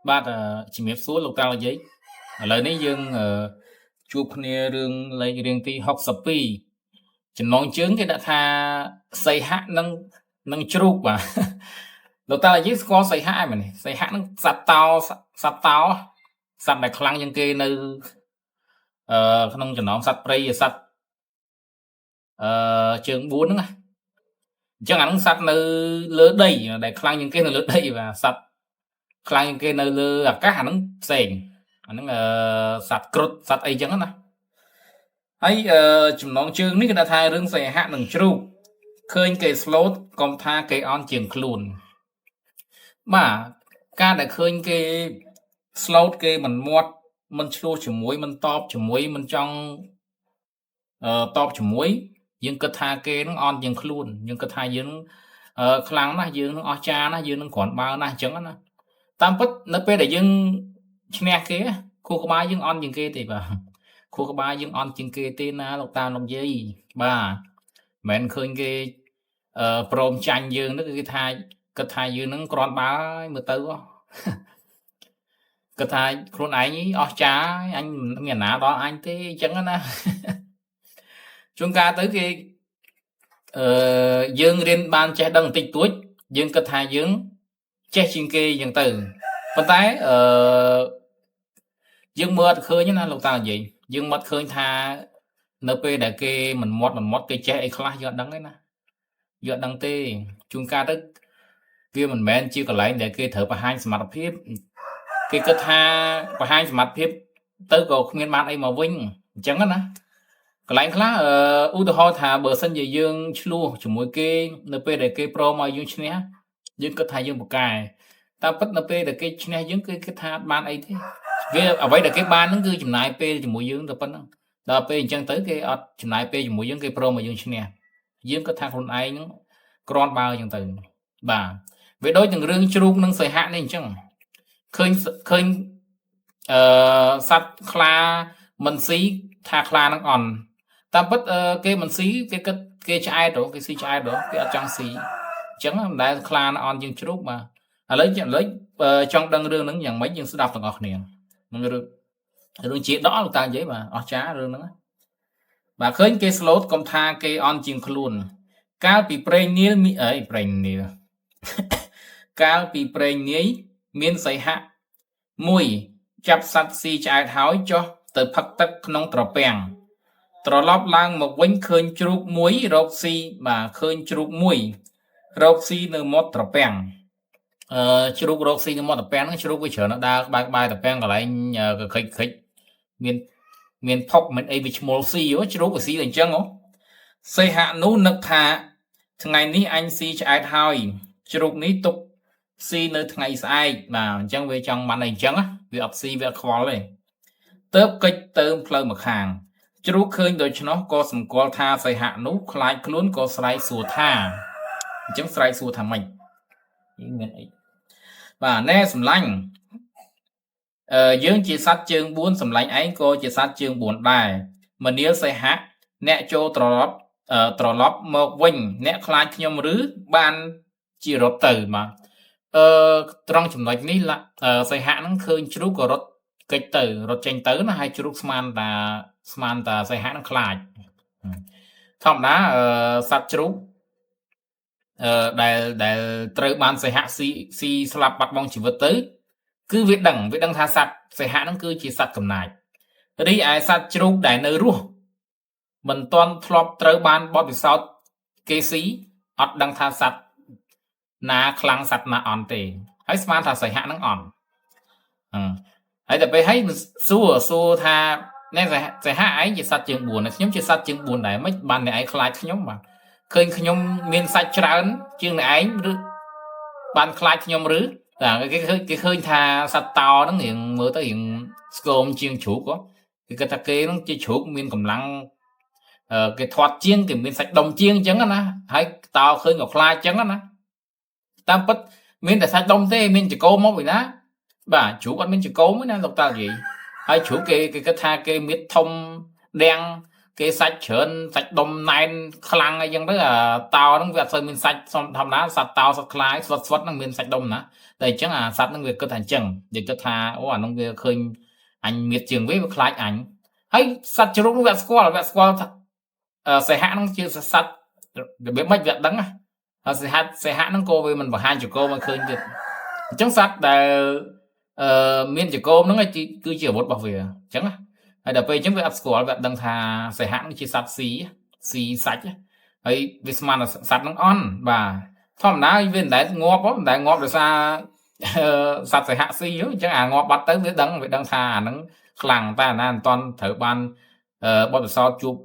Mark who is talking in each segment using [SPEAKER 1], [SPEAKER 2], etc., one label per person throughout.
[SPEAKER 1] បាទជំរាបសួរលោកតាលោកយាយឥឡូវនេះយើងជួបគ្នារឿងលេខរៀងទី62ចំណងជើងគេដាក់ថាសីហៈនិងជ្រូកបាទលោកតាលោកយាយស្គាល់សីហៈឯមែនទេសីហៈនឹងសត្វតោសត្វដែលខ្លាំងជាងគេនៅក្នុងចំណោមសត្វព្រៃសត្វជើង4ហ្នឹងណាអញ្ចឹងអានឹងសត្វនៅលើដីដែលខ្លាំងជាងគេនៅលើដីបាទសត្វខ្លាំងជាងគេនៅលើអាកាសអានឹងផ្សេងអានឹងសត្វគ្រុឌសត្វអីចឹងណាហើយចំណងជើងនេះគេថារឿងសីហៈនិងជ្រូកឃើញគេស្លូតកុំថាគេអន់ជាងខ្លួនបាទការដែលឃើញគេស្លូតគេមិនមាត់មិនឆ្លោះជាមួយមិនតបជាមួយមិនចង់តបជាមួយយើងគិតថាគេនឹងអន់ជាងខ្លួនយើងគិតថាយើងខ្លាំងណាស់យើងនឹងអស្ចារ្យណាស់យើងនឹងគ្រាន់បើណាស់អញ្ចឹងណាតាមពិតនៅពេលដែលយើងឈ្នះគេខួរក្បាលយើងអន់ជាងគេទេបាទខួរក្បាលយើងអន់ជាងគេទេណាលោកតាលោកយាយបាទមិនឃើញគេព្រមចាញ់យើងនោះគឺគេថាគិតថាយើងនឹងគ្រាន់បើមើលទៅគិតថាខ្លួនឯងអស្ចារ្យអញមានណាដល់អញទេអញ្ចឹងណាជួនកាលទៅគេយើងរៀនបានចេះដឹងបន្តិចតួចយើងគិតថាយើងចេះជាងគេអញ្ចឹងទៅប៉ុន្តែយើងមើលអត់ឃើញណាលោកតានិយាយយើងមិនឃើញថានៅពេលដែលគេមិនមាត់គេចេះអីខ្លះយើងអត់ដឹងទេណាយើងអត់ដឹងទេជួនកាលទៅវាមិនមែនជាកន្លែងដែលគេត្រូវបង្ហាញសមត្ថភាពគេគិតថាបង្ហាញសមត្ថភាពទៅក៏គ្មានបានអីមកវិញអញ្ចឹងណាកន្លែងខ្លះឧទាហរណ៍ថាបើសិនជាយើងឆ្លោះជាមួយគេនៅពេលដែលគេព្រមឲ្យយើងឈ្នះយើងគិតថាយើងពូកែតែពិតនៅពេលដែលគេឈ្នះយើងគឺគិតថាបានអីទេវាអ្វីដែលគេបានហ្នឹងគឺចំណាយពេលជាមួយយើងតែប៉ុណ្ណឹងដល់ពេលអញ្ចឹងទៅគេអត់ចំណាយពេលជាមួយយើងគេព្រមឲ្យយើងឈ្នះយើងគិតថាខ្លួនឯងហ្នឹងគ្រាន់បើអញ្ចឹងទៅបាទវាដូចនឹងរឿងជ្រូកនិងសីហៈនេះអញ្ចឹងឃើញសត្វខ្លាមិនស៊ីថាខ្លានឹងអន់តាមពិតគេមិនស៊ីគេគិតគេឆ្អែតគេស៊ីឆ្អែតគេអត់ចង់ស៊ីអញ្ចឹងមិនដែលខ្លាអន់ជាងជ្រូកបាទឥឡូវចង់ដឹងរឿងហ្នឹងយ៉ាងម៉េចយើងស្ដាប់ទាំងអស់គ្នានឹងរឿងជាដកលោកតានិយាយបាទអស្ចារ្យរឿងហ្នឹងបាទឃើញគេស្លូតកុំថាគេអន់ជាងខ្លួនកាលពីព្រេងនាយមានសីហៈមួយចាប់សត្វស៊ីឆ្អែតហើយចុះទៅផឹកទឹកក្នុងត្រពាំងត្រឡប់ឡើងមកវិញឃើញជ្រូកមួយរកស៊ីបាទឃើញជ្រូកមួយរកស៊ីនៅមាត់ត្រពាំងជ្រូករកស៊ីនៅមាត់ត្រពាំងហ្នឹងជ្រូកវាច្រើនដើរក្បែរត្រពាំងកន្លែងខិចមានផុកមិនអីវាឈ្មោលស៊ីជ្រូកវាស៊ីតែអញ្ចឹងសីហៈនោះនឹកថាថ្ងៃនេះអញស៊ីឆ្អែតហើយជ្រូកនេះទុកស៊ីនៅថ្ងៃស្អែកបាទអញ្ចឹងវាចង់បានអីអញ្ចឹងវាអត់ស៊ីវាអត់ខ្វល់ទេទៅកិច្ចទៅផ្លូវមកខាងជ្រូកឃើញដូច្នោះក៏សម្គាល់ថាសីហៈនោះខ្លាចខ្លួនក៏ស្រែកសួរថាអញ្ចឹងស្រែកសួរថាម៉េចមានអីបាទណែសម្លាញ់យើងជាសត្វជើង4សម្លាញ់ឯងក៏ជាសត្វជើង4ដែរមនាលសីហៈអ្នកចូលត្រឡប់មកវិញអ្នកខ្លាចខ្ញុំឬបានជារត់ទៅបាទត្រង់ចំណុចនេះសីហៈហ្នឹងឃើញជ្រូកក៏រត់កិច្ចទៅរត់ចេញទៅណាហើយជ្រូកស្មានតាសីហៈហ្នឹងខ្លាចធម្មតាសត្វជ្រូកដែលត្រូវបានសីហៈស៊ីស្លាប់បាត់បង់ជីវិតទៅគឺវាដឹងថាសត្វសីហៈហ្នឹងគឺជាសត្វកំណាចរីឯសត្វជ្រូកដែលនៅរស់មិនទាន់ធ្លាប់ត្រូវបានបទពិសោធន៍គេស៊ីអត់ដឹងថាសត្វណាខ្លាំងសត្វណាអន់ទេហើយស្មានថាសីហៈហ្នឹងអន់ហើយតែពេលហើយសួរថាណែសីហៈឯងជាសត្វជើង4ខ្ញុំជាសត្វជើង4ដែរមិនបានអ្នកឯងខ្លាចខ្ញុំបាទឃើញខ្ញុំមានសាច់ច្រើនជាងអ្នកឯងឬបានខ្លាចខ្ញុំឬតែគេឃើញថាសត្វតោហ្នឹងរៀងមើលទៅរៀងស្គមជាងជ្រូកគេគិតថាគេហ្នឹងជាជ្រូកមានកម្លាំងគេធាត់ជាងគេមានសាច់ដុំជាងអញ្ចឹងណាហើយតោឃើញក៏ខ្លាចអញ្ចឹងណាតាមពិតមានតែសាច់ដុំទេមានចង្កូមមកពីណាបាទជ្រូកអត់មានចង្កូមទេណាលោកតានិយាយហើយជ្រូកគេគិតថាគេមានធំដាំង គេសាច់ច្រើនសាច់ដុំណែនខ្លាំងអីចឹងទៅតោហ្នឹងវាអត់សូវមានសាច់សំធម្មតាសត្វតោសត្វខ្លាយស្វិតហ្នឹងមានសាច់ដុំណាតែអញ្ចឹងអាសត្វហ្នឹងវាគិតថាអញ្ចឹងនិយាយគិតថាអូអាហ្នឹងវាឃើញអញមៀតជាងវាខ្លាចអញហើយសត្វជ្រូកវាស្គាល់សេហៈហ្នឹងជាសត្វរបៀបម៉េចវាដឹងហើយសេហៈហ្នឹងក៏វាមិនបង្ហាញចកោមកឃើញទៀតអញ្ចឹងសត្វដែលមានចកោហ្នឹងគឺជាអាវុធរបស់វាអញ្ចឹងហើយដល់ពេលអញ្ចឹងវាអត់ស្គាល់វាអត់ដឹងថាសេហៈហ្នឹងជាសត្វស៊ីសាច់ហើយវាស្មានសត្វហ្នឹងអន់បាទធម្មតាវាមិនដែលងាប់ដោយសារសត្វសេហៈស៊ីអញ្ចឹងអាងាប់បាត់ទៅវាដឹងថាអាហ្នឹងខ្លាំងតែអាណាមិនតាន់ត្រូវបានបទពិសោធន៍ជួប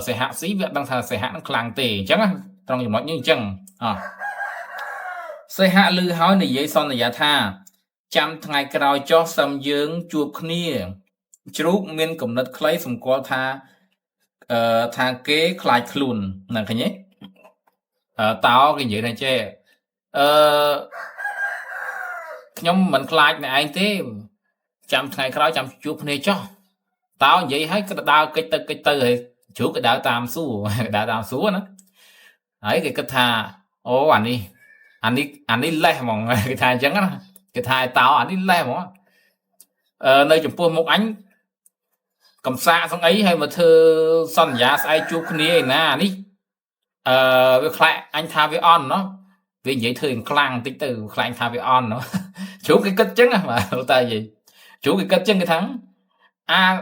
[SPEAKER 1] សេហៈស៊ីវាដឹងថាសេហៈហ្នឹងខ្លាំងទេអញ្ចឹងត្រង់ចំណុចនេះអញ្ចឹងសេហៈឮហើយនិយាយសន្យាថាចាំថ្ងៃក្រោយចុះសឹមយើងជួបគ្នាជ្រូកមានគំនិតខ្លីសម្គាល់ថាគេខ្លាចខ្លួនណាឃើញទេតោគេនិយាយថាចេះខ្ញុំមិនខ្លាចអ្នកឯងទេចាំថ្ងៃក្រោយចាំជួបគ្នាចុះតោនិយាយឲ្យក៏ដើរកិច្ចទៅហើយជ្រូកក៏ដើរតាមសួរណាហើយគេគិតថាអូអានេះលេះហ្មងគេថាអញ្ចឹងណាគេថាតោអានេះលេះហ្មងនៅចំពោះមុខអញកំសាកសងអីហើយមកធ្វើសន្យាស្អែកជួបគ្នាឯណានេះវាខ្លាចអញថាវាអន់ណោះវានិយាយធ្វើខ្លាំងបន្តិចទៅខ្លាចថាវាអន់ណោះជ្រូកគេគិតអញ្ចឹងបាទតែនិយាយជ្រូកគេគិតអញ្ចឹងគេថា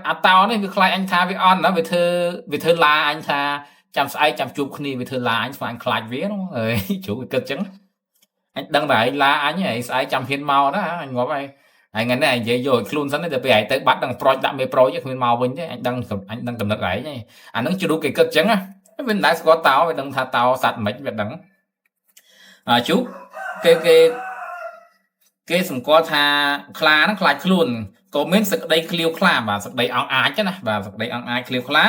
[SPEAKER 1] អាតោនេះវាខ្លាចអញថាវាអន់ណោះវាធ្វើឡាអញថាចាំស្អែកចាំជួបគ្នាវាធ្វើឡាអញស្មានខ្លាចវាហ្នឹងអើយជ្រូកគេគិតអញ្ចឹងអញដឹងតែឯងឡាអញហើយស្អែកចាំហ៊ានមកណាអញងាប់ហើយថ្ងៃនេះនិយាយយកខ្លួនសិនតែពេលឯងទៅបាត់ដឹងប្រូចដាក់មេប្រូចគ្មានមកវិញទេអញដឹងកំណត់ឯងអាហ្នឹងជ្រូកគេគិតអញ្ចឹងវាមិនដែលស្គាល់តោវាដឹងថាតោសត្វមិនវាដឹងជូកគេសម្គាល់ថាខ្លាហ្នឹងខ្លាចខ្លួនក៏មានសក្តីឃ្លាវខ្លាបាទសក្តីអង្អាចណាបាទសក្តីអង្អាចឃ្លាវខ្លា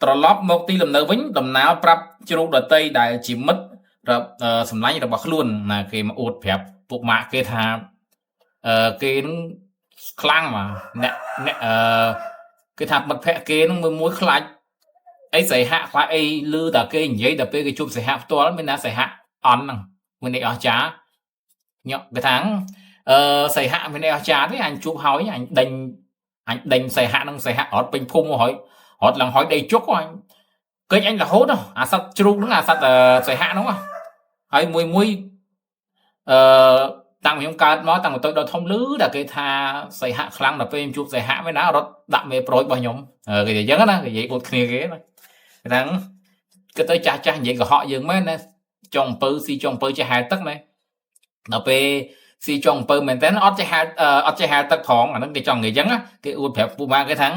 [SPEAKER 1] ត្រឡប់មកទីលំនៅវិញដំណើរប្រាប់ជ្រូកដតីដែលជាមិត្តសម្លាញ់របស់ខ្លួនណាគេមកអួតប្រាប់ពុកម៉ាក់គេថាគេនឹងខ្លាំងមកអ្នកគេថាមិត្តភក្តិគេនឹងមួយខ្លាចអីសេហៈខ្លាចអីលឺតែគេនិយាយតែពេលគេជួបសេហៈផ្ទាល់មានណាសេហៈអន់ហ្នឹងមាននេះអស្ចារ្យញ៉គេថាសេហៈមាននេះអស្ចារ្យទេអញជួបហើយអញដេញសេហៈហ្នឹងសេហៈអត់ពេញភូមិហើយរត់ឡើងហើយដីជុកអញគេអញរហូតអាសត្វជ្រូកហ្នឹងអាសត្វសេហៈហ្នឹងហើយមួយតាំងខ្ញុំកើតមកតាំងទៅដល់ធំលឺតែគេថាសេហៈខ្លាំងដល់ពេលជួបសេហៈមែនណារត់ដាក់មេប្រូចរបស់ខ្ញុំគេនិយាយអញ្ចឹងណានិយាយអួតគ្នាគេណាហ្នឹងគេទៅចាស់និយាយកុហកយើងមែនណាចុងអំពើស៊ីចុងអំពើចេះហែលទឹកណាដល់ពេលស៊ីចុងអំពើមែនតើអត់ចេះហែលទឹកផងអាហ្នឹងគេចង់និយាយអញ្ចឹងគេអួតប្រាប់ពូម៉ាគេថា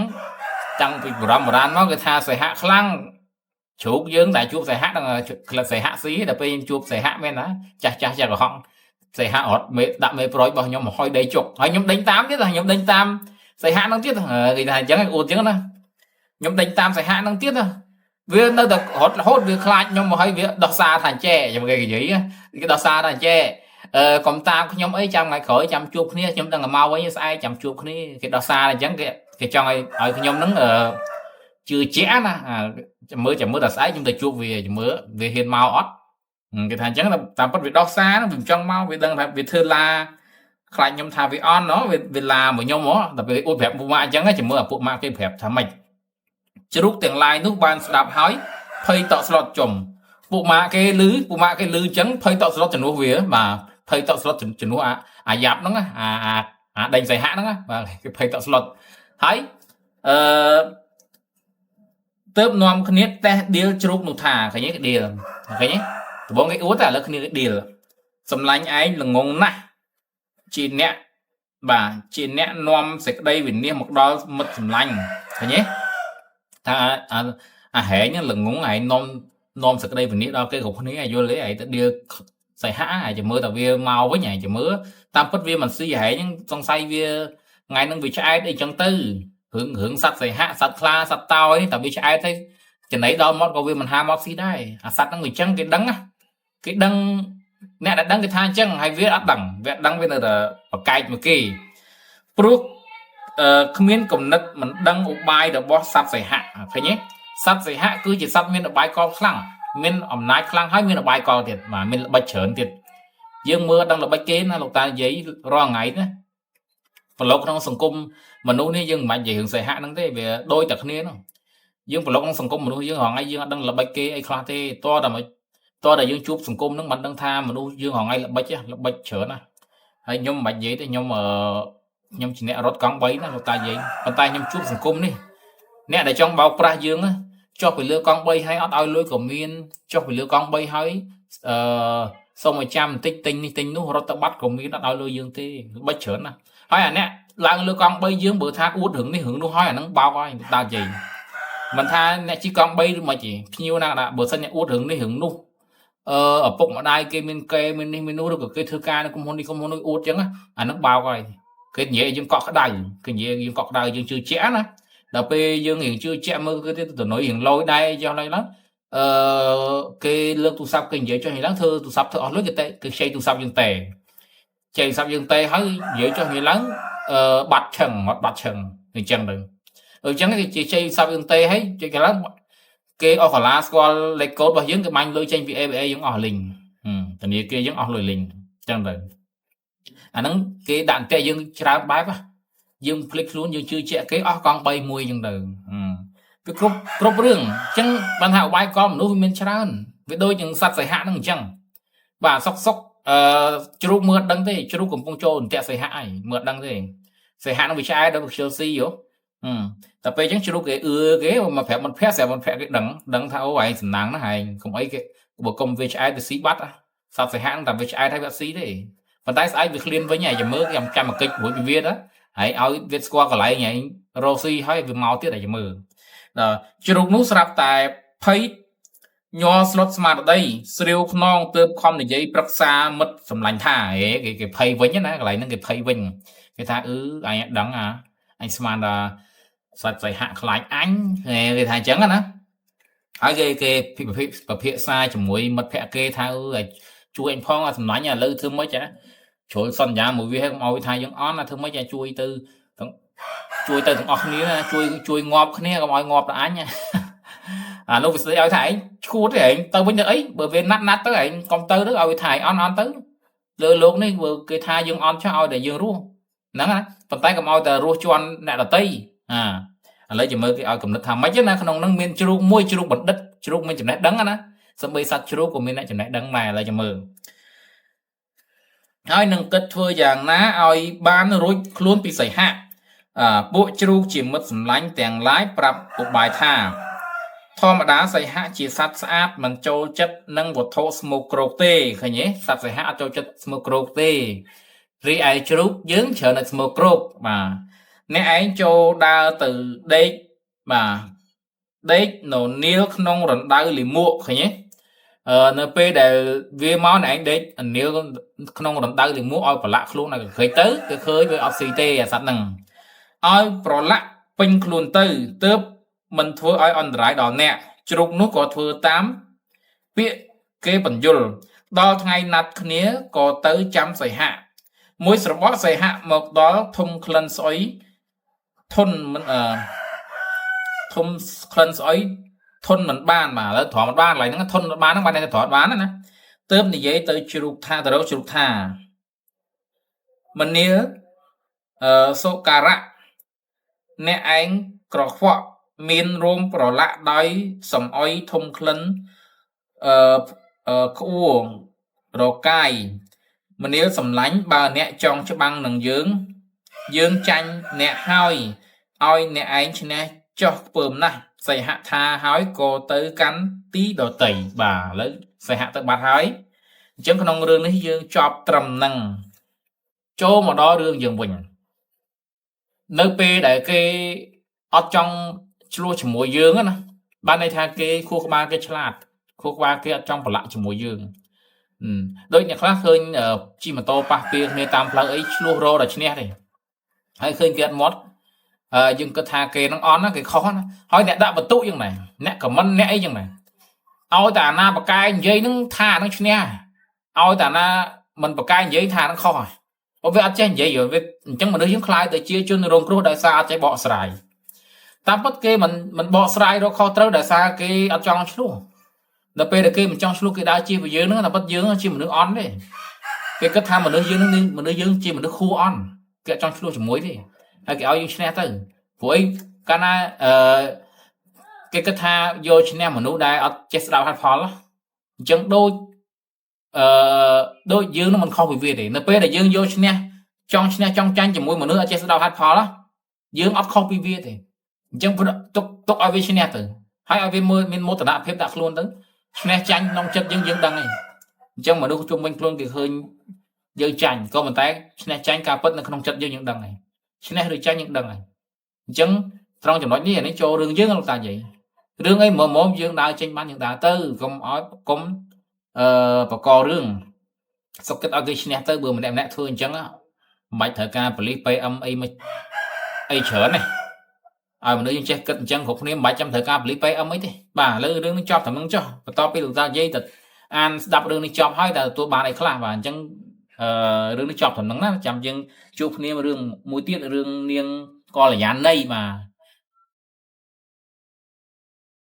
[SPEAKER 1] តាំងពីបុរាណមកគេថាសេហៈខ្លាំងជ្រូកយើងតែជួបសេហៈហ្នឹងសេហៈស៊ីដល់ពេលជួបសេហៈមែនណាចាស់ចេះកុហកសេហៈអត់ដាក់មេប្រូចរបស់ខ្ញុំមកហុយដីជុកហើយខ្ញុំដេញតាមទៀតខ្ញុំដេញតាមសេហៈហ្នឹងទៀតគេថាអញ្ចឹងអួតអញ្ចឹងណាខ្ញុំដេញតាមសេហៈហ្នឹងទៀតវានៅតែរត់រហូតវាខ្លាចខ្ញុំមកហើយវាដោះសារថាចេខ្ញុំគេនិយាយគេដោះសារថាចេកុំតាមខ្ញុំអីចាំថ្ងៃក្រោយចាំជួបគ្នាខ្ញុំដឹងតែមកវិញស្អែកចាំជួបគ្នាគេដោះសារអញ្ចឹងគេចង់ឲ្យខ្ញុំហ្នឹងជឿជាក់ណាចាំមើលតែស្អែកខ្ញុំទៅជួបវាចាំមើលវាហ៊ានមកអត់គេថាអញ្ចឹងតាមពិតវាដោះសារហ្នឹងវាចង់មកវាដឹងថាវាធ្វើឡាខ្លាចខ្ញុំថាវាអន់ណោះវាឡាមកខ្ញុំហ៎តែពេលអួតប្រាប់ពុកម៉ាក់អញ្ចឹងចាំមើលឪពុកម៉ាក់គេប្រាប់ថាម៉េចជ្រូកទាំងឡាយនោះបានស្ដាប់ហើយភ័យតក់ស្លុតចុំពុកម៉ាក់គេលឺអញ្ចឹងភ័យតក់ស្លុតជំនួសវាបាទភ័យតក់ស្លុតជំនួសអាយ៉ាប់ហ្នឹងអាដេញសៃហៈហ្នឹងបាទគេភ័យតក់ស្លុតហើយទៅនាំគ្នាតេះឌីលជ្រូកនោះថាឃើញទេឌីលឃើញទេដំបងគេអួតតែឥឡូវគ្នាឌីលសម្លាញ់ឯងល្ងងណាស់ជាអ្នកនាំសេចក្តីវិនិច្ឆ័យមកដល់មិត្តសម្លាញ់ឃើញទេថាអាហែងល្ងងឯងនាំសេចក្តីវិនិច្ឆ័យដល់គេគ្រប់គ្នាយល់ទេឯងទៅឌីលសៃហៈឯងចាំមើលតែវាមកវិញឯងចាំមើលតាមពិតវាមិនស៊ីហែងសង្ស័យវាថ្ងៃហ្នឹងវាឆ្អែតអីចឹងទៅរឿងសត្វសៃហៈសត្វខ្លាសត្វតោនេះតែវាឆ្អែតទៅចំណៃដល់មាត់ក៏វាមិនហាមកស៊ីដែរអាសត្វហ្នឹងវាចឹងគេដឹងអ្នកដែលដឹងគេថាអញ្ចឹងហើយវាអត់ដឹងវានៅតែប្រកែកមកគេព្រោះគ្មានគំនិតមិនដឹងឧបាយរបស់សត្វសៃហៈឃើញទេស sát sẽ hạ cứ chỉ sát miên ở bài con khăng miên ẩm nái khăng hay miên ở bài con thiệt mà miên là bạch chởn thiệt dương mưa đang là bạch kế nó lục ta giấy ro ngày đó phần lộc trong sòng cung mà nô này dương mạnh gì hướng sẽ hạ năng thế về đôi tật này nó dương phần lộc trong sòng cung mà nô dương hoàng ai dương đang là bạch kế ai khoa thế to là dương chụp sòng cung nó mạnh đang tha mà nô dương hoàng ai là bạch chởn à hay nhóm bạch giấy thì nhóm nhóm chỉ nè rót con bấy nó lục ta giấy còn tay nhóm chụp sòng cung đi nè để trong bao pra dương á cho phải lừa con bay hay ót ao lưới của miên cho phải lừa con bay hay xong rồi chăm tinh tinh tinh nó rồi ta bắt của miên ót ao lưới dương thì bất chớn à hỏi à nè là lừa con bay dương bữa tha uất hưởng đi hưởng nó hỏi à nó bao coi tao gì mình tha nè chỉ con bay mà chỉ nhiêu nào là bữa sân nè uất hưởng đi hưởng nu ở bụng ở đây cái mình nu được cái thư ca nó cũng không đi uất chứ á nó bao coi cái nhẹ dương cọ cái đài cái nhẹ dương cọ đài dương chưa chẽ nữa đợt bây dương hiện chưa chạm mơ cái tụi nói hiện lôi đây cho này lắm cái lương tụ sắp kinh dễ cho hiện lắm thưa tụ sắp thưa lối cái xây tụ sắp dương tề chạy sắp dương tề hay dễ cho hiện lắm bạch trần thì chẳng đừng chẳng cái chị xây sắp dương tề hay cái lắm cái ở lá qua lấy cốt và dương cái bánh lôi tranh vì em giống ở lình tình yêu kia giống ở lồi lình chẳng đừng nó cái đạn tệ dương ra bái quá dương click luôn dương chưa chạy cái con bay mùi dương đời cái cướp rừng chẳng ban hạo bay con nuôi men tràn với đôi những sạt sải hạ nó chẳng và sóc churu mượt đăng thế churu cùng phong trồn tẹt sải hạ mượt đăng thế sải hạ nó bị trái đâu được Chelsea hiểu tập về chẳng churu cái cái mà phép mình phép sẽ mình phép cái đằng thao vậy nắng nó hay không ấy cái bộ công về trái từ xí bắt sạt sải hạ tập về trái thay bác sĩ đấy phần tay ai việc liên với nhà giờ mới làm trăm một kịch buổi viết đó hãy ao viết qua còn lại nhảy Rosie hay việc máu tiết để cho mưa chưa đúng nút sạp tại thấy nho slot smart ở đây siêu non từ com để giấy bật xa mất sầm lạnh thả ấy cái pay với nhá lại nó cái pay vinh cái tha anh đắng à anh smart là sạch phải hạ lại anh cái thằng trắng á cái phía xa chỉ muối mất phẹ kê tha chú anh phong là nói nhà lư thương mới chả trời son giá một việc màu thay giống on là thương mấy cha chui từ thằng on ní chui ngọt cái này có mọi ngọt là anh nha nó phải ao thải khu thế anh tao bây giờ ấy bởi vì nát tới anh còn tao đó ao thải on tới lừa lúc này vừa cái thay dương on cho ao để dương rua nắng phần tay cầm ao tờ rua cho anh lại là tây lấy chỉ mơ cái ao cầm đất tham mấy chứ na không năng miên churu môi churu bật đất churu mình chấm nét đắng á xong bây sạch churu của mình lại chấm nét đắng này là chỉ mơ ai nâng kết thưa dạng ná ai bán rối luôn bị xảy hạ bộ chru chỉ mất sầm lánh tiền lái prap bộ bài tha thò mà đá xảy hạ chỉ sát sát mình trâu chất nâng một thô smoke khởi nhé sát xảy hạ trâu chất smoke ri ai chru dướng trở nên smoke mà nè ấy trâu đa từ đây mà đây nổ niêu nông rắn đá lì mua khởi nhé np để vì máu này anh đấy nếu không còn đau thì muốn oi lạ luôn là khởi tới cái khơi với oxyt sẵn nằng oi lạ pin luôn tư tớp mình thua oi on rải đỏ nè chụp nút có thua 8 biết cái bản dul đo ngày nát khía có tới trăm sợi hạ mỗi sợi bó sợi hạ một đó thùng clean sỏi thun mình thùng clean sỏi thôn mình ban mà là thọ một ban lại nó thôn một ban nó ban này thọ bán nè tớm thì giấy tới chụp tha từ đâu chụp tha mình nhớ số cà rạ nè anh cỏ phọ miên rôm pro lạ đói sầm oi thông khấn khu rồi cài mình nhớ sầm lánh bà nè trong cho băng nằng dương chanh nè hoi oi nè anh nè cho bơm này xây hạ tha hói cô tới cắn tí đồ tẩy bà lấy xây hạ tới bát hói chẳng có nông rương ấy dương chọp trầm năng chỗ mà đó rương dương bình nơi p để cái ở trong chua chỉ mùi dương á ban này tha cái khu ba cái chlat khu ba cái trong phần lạ chỉ mùi dương đôi nhà khác hơn chi mà to pa pia nên tam phật ấy chua rô là chi này hay khơi kiện mót nhưng cái thà kê nó on nó cái khó nó hỏi nè đã bật tụ như này nè cầm mân nè như này ôi ta na bạc cay giấy nó thà nó nè ôi ta na mình bạc cay giấy thà nó khó ở với anh chơi giấy rồi với chẳng mà đứa giống khai tới chia cho nó rong đại xa chạy bọ sài tam bất kê mình bỏ sai đó khó trâu để xa cái ở trong luôn đợt về để kê mình trong luôn cái đá chi về dưới nữa là bất dưới chi mình nước on đấy cái cách tham mình nước dưới nước mình nước dưới chi mình nước khu on cái trong luôn chỉ muối đi hay cái áo dương xe tới với cana cái cách tha vô xe mình nước đai ở chết đào hạt phò đó chẳng đôi đôi dương nó mình không bị về để nó về để dương vô xe trong tranh chỉ muối mình nước ở chết đào hạt phò đó dương ấp không bị về thì chẳng tục ở về xe từ hay ở về mình mô tả đạp phép đặt luôn tới xe tranh nông chất dương đăng này chẳng mà đâu chung mình luôn thì hơi dơ chanh có một tay xe tranh cao bất là không chất dương những đằng này xe được tranh những đằng này chẳng trong trường nói như này cho đường dương ta vậy đường ấy mở mồm dương đào trên ban những đá tư không ói cũng và co rương sau cái ở cái xe tới bữa mình đem lại thôi chẳng á mày thở ca Felipe âm ấy mới ấy chở này mà nếu như chơi cận chân của nên 700 thời ca Felipe âm ấy thì bà lơ đường nó cho thằng cho và to bây giờ dây thật an đập đường đi chọc hay là tôi bà này khác và chẳng đường đi chọc thằng nó chậm chân chụp nên mà đường mũi tiết đường niêng coi là dán đây mà